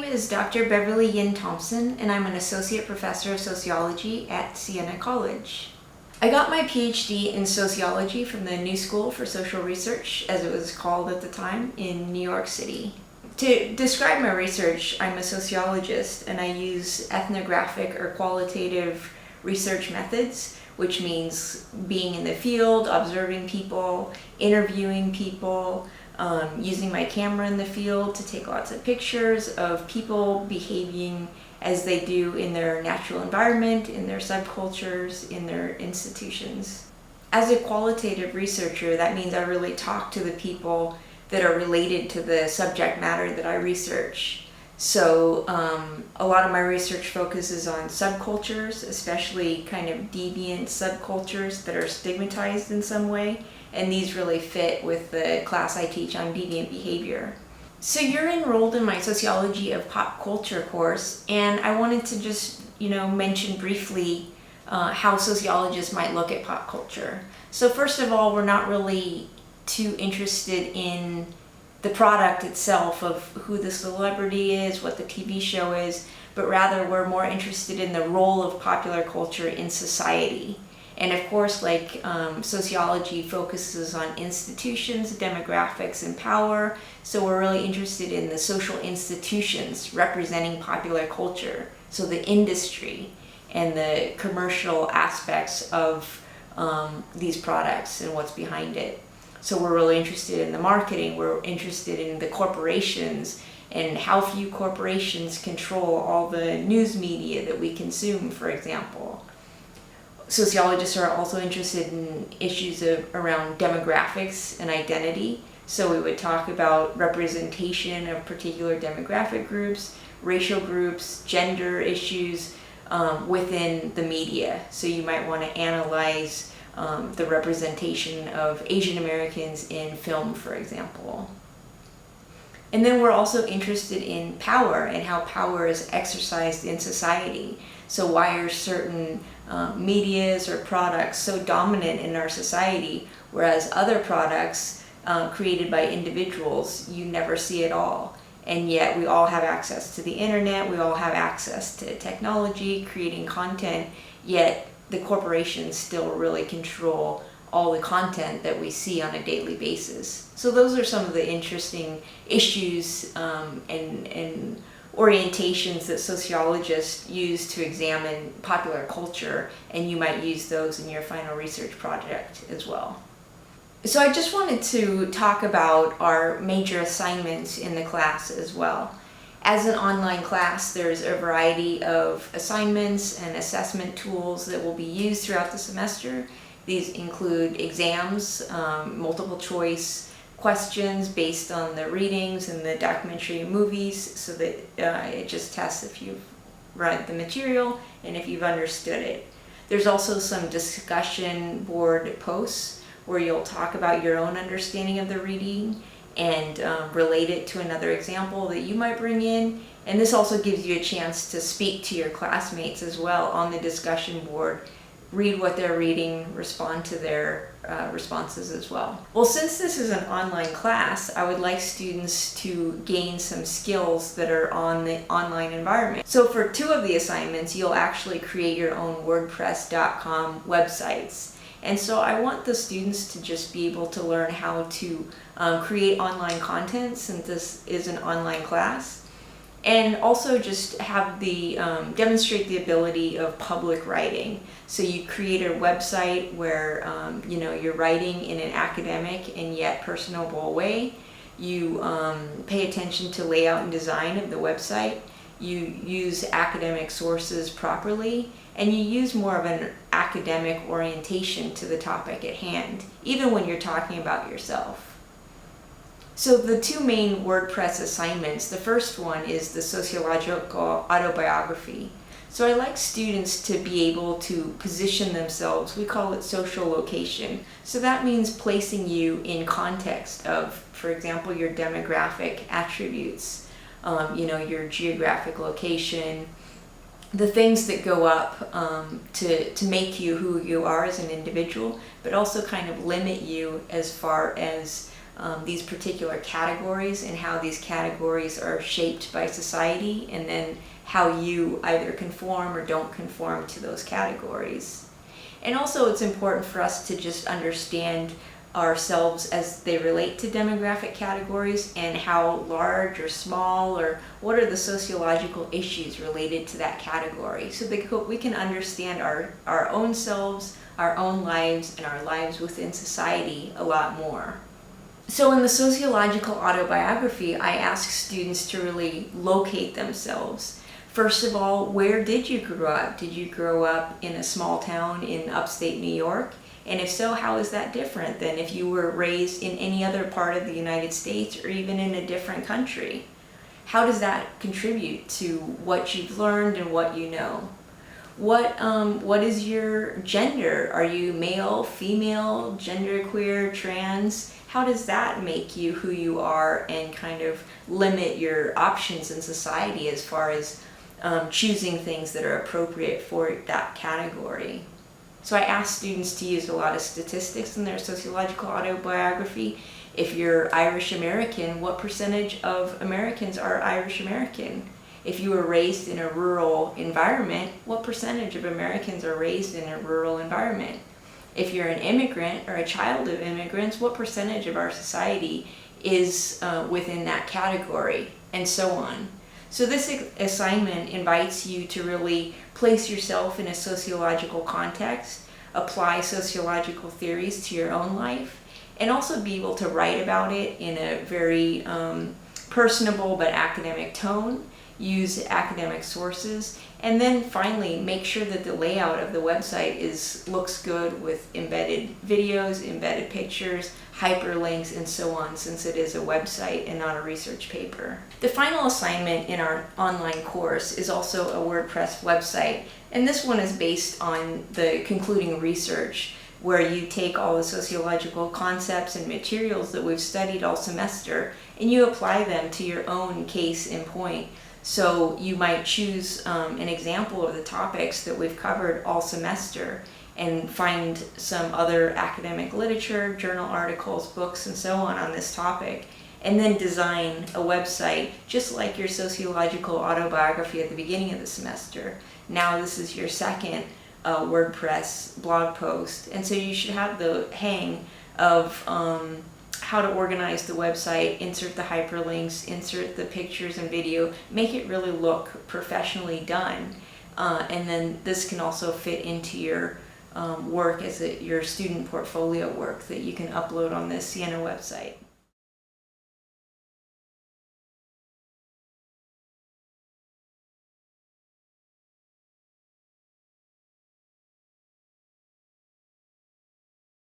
is Dr. Beverly Yuen Thompson, and I'm an associate professor of sociology at Siena College. I got my PhD in sociology from the New School for Social Research, as it was called at the time, in New York City. To describe my research, I'm a sociologist, and I use ethnographic or qualitative research methods, which means being in the field, observing people, interviewing people, using my camera in the field to take lots of pictures of people behaving as they do in their natural environment, in their subcultures, in their institutions. As a qualitative researcher, that means I really talk to the people that are related to the subject matter that I research. So a lot of my research focuses on subcultures, especially kind of deviant subcultures that are stigmatized in some way, and these really fit with the class I teach on deviant behavior. So you're enrolled in my Sociology of Pop Culture course, and I wanted to just, mention briefly how sociologists might look at pop culture. So first of all, we're not really too interested in the product itself of who the celebrity is, what the TV show is, but rather we're more interested in the role of popular culture in society. And of course, sociology focuses on institutions, demographics, and power, so we're really interested in the social institutions representing popular culture, so the industry and the commercial aspects of these products and what's behind it. So we're really interested in the marketing, we're interested in the corporations and how few corporations control all the news media that we consume, for example. Sociologists are also interested in issues around demographics and identity. So we would talk about representation of particular demographic groups, racial groups, gender issues within the media. So you might want to analyze the representation of Asian Americans in film, for example. And then we're also interested in power and how power is exercised in society. So why are certain medias or products so dominant in our society, whereas other products created by individuals you never see at all? And yet we all have access to the internet, we all have access to technology, creating content, yet the corporations still really control all the content that we see on a daily basis. So those are some of the interesting issues and orientations that sociologists use to examine popular culture, and you might use those in your final research project as well. So I just wanted to talk about our major assignments in the class as well. As an online class, there's a variety of assignments and assessment tools that will be used throughout the semester. These include exams, multiple choice questions based on the readings and the documentary movies, so that it just tests if you've read the material and if you've understood it. There's also some discussion board posts where you'll talk about your own understanding of the reading and relate it to another example that you might bring in. And this also gives you a chance to speak to your classmates as well on the discussion board, read what they're reading, respond to their responses as well. Well, since this is an online class, I would like students to gain some skills that are on the online environment. So for 2 of the assignments, you'll actually create your own WordPress.com websites. And so I want the students to just be able to learn how to create online content, since this is an online class, and also just have the demonstrate the ability of public writing. So you create a website where you're writing in an academic and yet personable way. You pay attention to layout and design of the website. You use academic sources properly, and you use more of an academic orientation to the topic at hand, even when you're talking about yourself. So the 2 main WordPress assignments, the first one is the Sociological Autobiography. So I like students to be able to position themselves. We call it social location. So that means placing you in context of, for example, your demographic attributes, your geographic location, the things that go up to make you who you are as an individual, but also kind of limit you as far as these particular categories and how these categories are shaped by society, and then how you either conform or don't conform to those categories. And also it's important for us to just understand ourselves as they relate to demographic categories, and how large or small, or what are the sociological issues related to that category, so that we can understand our own selves, our own lives, and our lives within society a lot more. So in the sociological autobiography, I ask students to really locate themselves. First of all, where did you grow up? Did you grow up in a small town in upstate New York? And if so, how is that different than if you were raised in any other part of the United States, or even in a different country? How does that contribute to what you've learned and what you know? What is your gender? Are you male, female, genderqueer, trans? How does that make you who you are, and kind of limit your options in society as far as choosing things that are appropriate for that category? So I ask students to use a lot of statistics in their sociological autobiography. If you're Irish American, what percentage of Americans are Irish American? If you were raised in a rural environment, what percentage of Americans are raised in a rural environment? If you're an immigrant or a child of immigrants, what percentage of our society is within that category, and so on. So this assignment invites you to really place yourself in a sociological context, apply sociological theories to your own life, and also be able to write about it in a very personable but academic tone, use academic sources, and then finally make sure that the layout of the website looks good with embedded videos, embedded pictures, hyperlinks, and so on, since it is a website and not a research paper. The final assignment in our online course is also a WordPress website, and this one is based on the concluding research, where you take all the sociological concepts and materials that we've studied all semester and you apply them to your own case in point. So you might choose an example of the topics that we've covered all semester and find some other academic literature, journal articles, books, and so on this topic, and then design a website just like your sociological autobiography at the beginning of the semester. Now this is your second WordPress blog post, and so you should have the hang of how to organize the website, insert the hyperlinks, insert the pictures and video, make it really look professionally done. And then this can also fit into your work as your student portfolio work that you can upload on the Siena website.